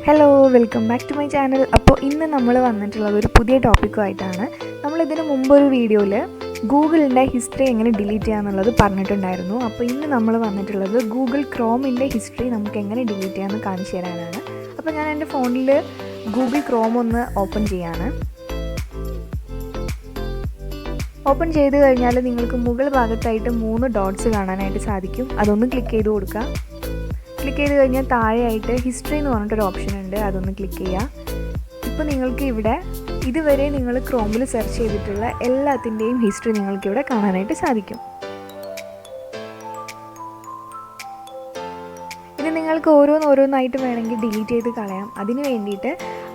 Hello, welcome back to my channel. അപ്പോൾ ഇന്ന് നമ്മൾ വന്നിട്ടുള്ളത് ഒരു പുതിയ ടോപ്പിക്കുമായിട്ടാണ്. നമ്മളിതിന് മുമ്പൊരു വീഡിയോയിൽ ഗൂഗിളിൻ്റെ ഹിസ്റ്ററി എങ്ങനെ ഡിലീറ്റ് ചെയ്യാമെന്നുള്ളത് പറഞ്ഞിട്ടുണ്ടായിരുന്നു. അപ്പോൾ ഇന്ന് നമ്മൾ വന്നിട്ടുള്ളത് ഗൂഗിൾ ക്രോമിൻ്റെ ഹിസ്റ്ററി നമുക്ക് എങ്ങനെ ഡിലീറ്റ് ചെയ്യാമെന്ന് കാണിച്ചു തരാനാണ്. അപ്പോൾ ഞാൻ എൻ്റെ ഫോണിൽ ഗൂഗിൾ ക്രോം ഒന്ന് ഓപ്പൺ ചെയ്യാണ്. ഓപ്പൺ ചെയ്ത് കഴിഞ്ഞാൽ നിങ്ങൾക്ക് മുകൾ ഭാഗത്തായിട്ട് 3 ഡോട്ട്സ് കാണാനായിട്ട് സാധിക്കും. അതൊന്ന് ക്ലിക്ക് ചെയ്ത് കൊടുക്കുക. ക്ലിക്ക് ചെയ്ത് കഴിഞ്ഞാൽ താഴെയായിട്ട് ഹിസ്റ്ററി എന്ന് പറഞ്ഞിട്ടൊരു ഓപ്ഷൻ ഉണ്ട്, അതൊന്ന് ക്ലിക്ക് ചെയ്യുക. ഇപ്പോൾ നിങ്ങൾക്ക് ഇവിടെ ഇതുവരെ നിങ്ങൾ ക്രോമിൽ സെർച്ച് ചെയ്തിട്ടുള്ള എല്ലാത്തിൻ്റെയും ഹിസ്റ്ററി നിങ്ങൾക്കിവിടെ കാണാനായിട്ട് സാധിക്കും. ഇത് നിങ്ങൾക്ക് ഓരോന്നായിട്ട് വേണമെങ്കിൽ ഡിലീറ്റ് ചെയ്ത് കളയാം. അതിന് വേണ്ടിയിട്ട്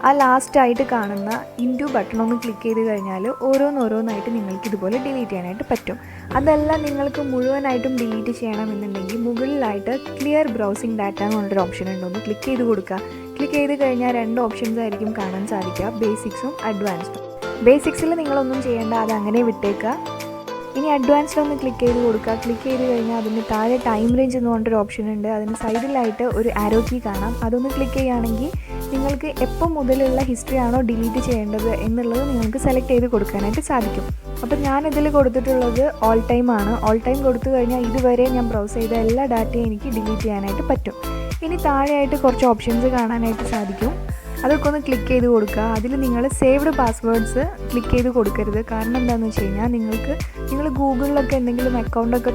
ആ ലാസ്റ്റായിട്ട് കാണുന്ന ഇൻറ്റു ബട്ടൺ ഒന്ന് ക്ലിക്ക് ചെയ്ത് കഴിഞ്ഞാൽ ഓരോന്നായിട്ട് നിങ്ങൾക്ക് ഇതുപോലെ ഡിലീറ്റ് ചെയ്യാനായിട്ട് പറ്റും. അതല്ല നിങ്ങൾക്ക് മുഴുവനായിട്ടും ഡിലീറ്റ് ചെയ്യണമെന്നുണ്ടെങ്കിൽ മുകളിലായിട്ട് ക്ലിയർ ബ്രൗസിംഗ് ഡാറ്റ എന്ന് പറഞ്ഞൊരു ഓപ്ഷൻ ഉണ്ട്, ഒന്ന് ക്ലിക്ക് ചെയ്ത് കൊടുക്കുക. ക്ലിക്ക് ചെയ്ത് കഴിഞ്ഞാൽ 2 ഓപ്ഷൻസ് ആയിരിക്കും കാണാൻ സാധിക്കുക, ബേസിക്സും അഡ്വാൻസ്ഡും. ബേസിക്സിൽ നിങ്ങളൊന്നും ചെയ്യേണ്ട, അത് അങ്ങനെ വിട്ടേക്കുക. ഇനി അഡ്വാൻസ്ഡ് ഒന്ന് ക്ലിക്ക് ചെയ്ത് കൊടുക്കുക. ക്ലിക്ക് ചെയ്ത് കഴിഞ്ഞാൽ അതിന് താഴെ ടൈം റേഞ്ച് എന്ന് പറഞ്ഞൊരു ഓപ്ഷൻ ഉണ്ട്, അതിന് സൈഡിലായിട്ട് ഒരു ആരോ കീ കാണാം. അതൊന്ന് ക്ലിക്ക് ചെയ്യുകയാണെങ്കിൽ നിങ്ങൾക്ക് എപ്പോൾ മുതലുള്ള ഹിസ്റ്ററി ആണോ ഡിലീറ്റ് ചെയ്യേണ്ടത് എന്നുള്ളത് നിങ്ങൾക്ക് സെലക്ട് ചെയ്ത് കൊടുക്കാനായിട്ട് സാധിക്കും. അപ്പോൾ ഞാനിതിൽ കൊടുത്തിട്ടുള്ളത് ഓൾ ടൈം ആണ്. ഓൾ ടൈം കൊടുത്തു കഴിഞ്ഞാൽ ഇതുവരെ ഞാൻ ബ്രൗസ് ചെയ്ത എല്ലാ ഡാറ്റയും എനിക്ക് ഡിലീറ്റ് ചെയ്യാനായിട്ട് പറ്റും. ഇനി താഴെയായിട്ട് കുറച്ച് ഓപ്ഷൻസ് കാണാനായിട്ട് സാധിക്കും, അതൊക്കെ ഒന്ന് ക്ലിക്ക് ചെയ്ത് കൊടുക്കുക. അതിൽ നിങ്ങൾ സേവ്ഡ് പാസ്വേഡ്സ് ക്ലിക്ക് ചെയ്ത് കൊടുക്കരുത്. കാരണം എന്താണെന്ന് വെച്ച് കഴിഞ്ഞാൽ നിങ്ങൾ ഗൂഗിളിലൊക്കെ എന്തെങ്കിലും അക്കൗണ്ടൊക്കെ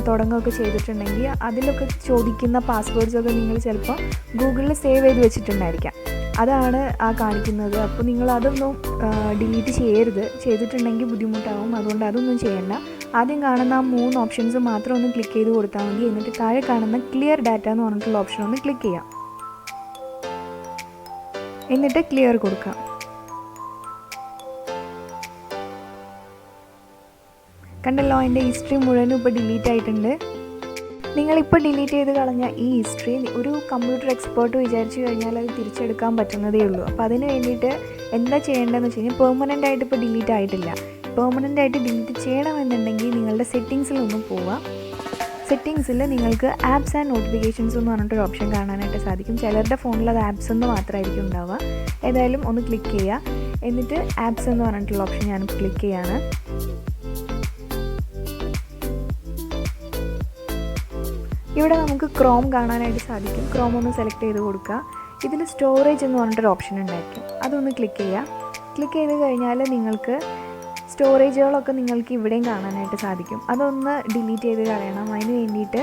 തുടങ്ങുകയൊക്കെ ചെയ്തിട്ടുണ്ടെങ്കിൽ അതിലൊക്കെ ചോദിക്കുന്ന പാസ്വേഡ്സൊക്കെ നിങ്ങൾ ചിലപ്പോൾ ഗൂഗിളിൽ സേവ് ചെയ്ത് വെച്ചിട്ടുണ്ടായിരിക്കാം, അതാണ് ആ കാണിക്കുന്നത്. അപ്പോൾ നിങ്ങൾ അതൊന്നും ഡിലീറ്റ് ചെയ്യരുത്, ചെയ്തിട്ടുണ്ടെങ്കിൽ ബുദ്ധിമുട്ടാവും. അതുകൊണ്ട് അതൊന്നും ചെയ്യേണ്ട. ആദ്യം കാണുന്ന ആ 3 ഓപ്ഷൻസ് മാത്രം ഒന്ന് ക്ലിക്ക് ചെയ്ത് കൊടുത്താൽ മതി. എന്നിട്ട് താഴെ കാണുന്ന ക്ലിയർ ഡാറ്റ എന്ന് പറഞ്ഞിട്ടുള്ള ഓപ്ഷൻ ഒന്ന് ക്ലിക്ക് ചെയ്യാം. എന്നിട്ട് ക്ലിയർ കൊടുക്കാം. കണ്ടല്ലോ, എൻ്റെ ഹിസ്റ്ററി മുഴുവനും ഇപ്പോൾ ഡിലീറ്റ് ആയിട്ടുണ്ട്. നിങ്ങളിപ്പോൾ ഡിലീറ്റ് ചെയ്ത് കളഞ്ഞ ഈ ഹിസ്റ്ററി ഒരു കമ്പ്യൂട്ടർ എക്സ്പേർട്ട് വിചാരിച്ചു കഴിഞ്ഞാൽ അത് തിരിച്ചെടുക്കാൻ പറ്റുന്നതേ ഉള്ളൂ. അപ്പോൾ അതിന് വേണ്ടിയിട്ട് എന്താ ചെയ്യേണ്ടതെന്ന് വെച്ച് കഴിഞ്ഞാൽ പെർമനൻ്റ് ആയിട്ട് ഇപ്പോൾ ഡിലീറ്റ് ആയിട്ടില്ല. പെർമനൻ്റ് ആയിട്ട് ഡിലീറ്റ് ചെയ്യണമെന്നുണ്ടെങ്കിൽ നിങ്ങളുടെ സെറ്റിങ്സിലൊന്ന് പോവുക. സെറ്റിങ്സിൽ നിങ്ങൾക്ക് ആപ്സ് ആൻഡ് നോട്ടിഫിക്കേഷൻസ് എന്ന് പറഞ്ഞിട്ടൊരു ഓപ്ഷൻ കാണാനായിട്ട് സാധിക്കും. ചിലരുടെ ഫോണിൽ അത് ആപ്സ് എന്ന് മാത്രമായിരിക്കും ഉണ്ടാവുക. ഏതായാലും ഒന്ന് ക്ലിക്ക് ചെയ്യുക. എന്നിട്ട് ആപ്സ് എന്ന് പറഞ്ഞിട്ടുള്ള ഓപ്ഷൻ ഞാൻ ക്ലിക്ക് ചെയ്യാണ്. ഇവിടെ നമുക്ക് ക്രോം കാണാനായിട്ട് സാധിക്കും. ക്രോം ഒന്ന് സെലക്ട് ചെയ്ത് കൊടുക്കുക. ഇതിൽ സ്റ്റോറേജ് എന്ന് പറഞ്ഞിട്ടൊരു ഓപ്ഷൻ ഉണ്ടായിരിക്കും, അതൊന്ന് ക്ലിക്ക് ചെയ്യുക. ക്ലിക്ക് ചെയ്ത് കഴിഞ്ഞാൽ നിങ്ങൾക്ക് സ്റ്റോറേജുകളൊക്കെ നിങ്ങൾക്ക് ഇവിടെയും കാണാനായിട്ട് സാധിക്കും. അതൊന്ന് ഡിലീറ്റ് ചെയ്ത് കളയണം. അതിന് വേണ്ടിയിട്ട്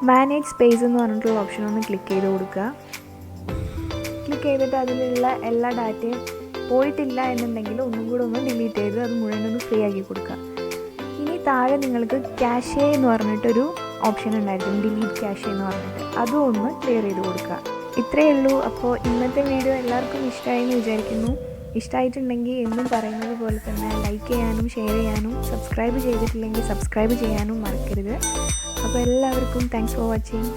മാനേജ് സ്പേസ് എന്ന് പറഞ്ഞിട്ടുള്ള ഓപ്ഷൻ ഒന്ന് ക്ലിക്ക് ചെയ്ത് കൊടുക്കുക. ക്ലിക്ക് ചെയ്തിട്ട് അതിലുള്ള എല്ലാ ഡാറ്റയും പോയിട്ടില്ല എന്നുണ്ടെങ്കിൽ ഒന്നും കൂടെ ഒന്ന് ഡിലീറ്റ് ചെയ്ത് അത് മുഴുവനൊന്ന് ഫ്രീ ആക്കി കൊടുക്കുക. ഇനി താഴെ നിങ്ങൾക്ക് ക്യാഷേ എന്ന് പറഞ്ഞിട്ടൊരു ഓപ്ഷൻ ഉണ്ടായിരിക്കും, ഡിലീറ്റ് ക്യാഷേ എന്ന് പറഞ്ഞിട്ട്, അതും ഒന്ന് ക്ലിയർ ചെയ്ത് കൊടുക്കുക. ഇത്രയേ ഉള്ളൂ. അപ്പോൾ ഇന്നത്തെ വീഡിയോ എല്ലാവർക്കും ഇഷ്ടമായി എന്ന് വിചാരിക്കുന്നു. ഇഷ്ടമായിട്ടുണ്ടെങ്കിൽ എന്നും പറയുന്നത് പോലെ തന്നെ ലൈക്ക് ചെയ്യാനും ഷെയർ ചെയ്യാനും സബ്സ്ക്രൈബ് ചെയ്തിട്ടില്ലെങ്കിൽ സബ്സ്ക്രൈബ് ചെയ്യാനും മറക്കരുത്. അപ്പോൾ എല്ലാവർക്കും താങ്ക്സ് ഫോർ വാച്ചിങ്.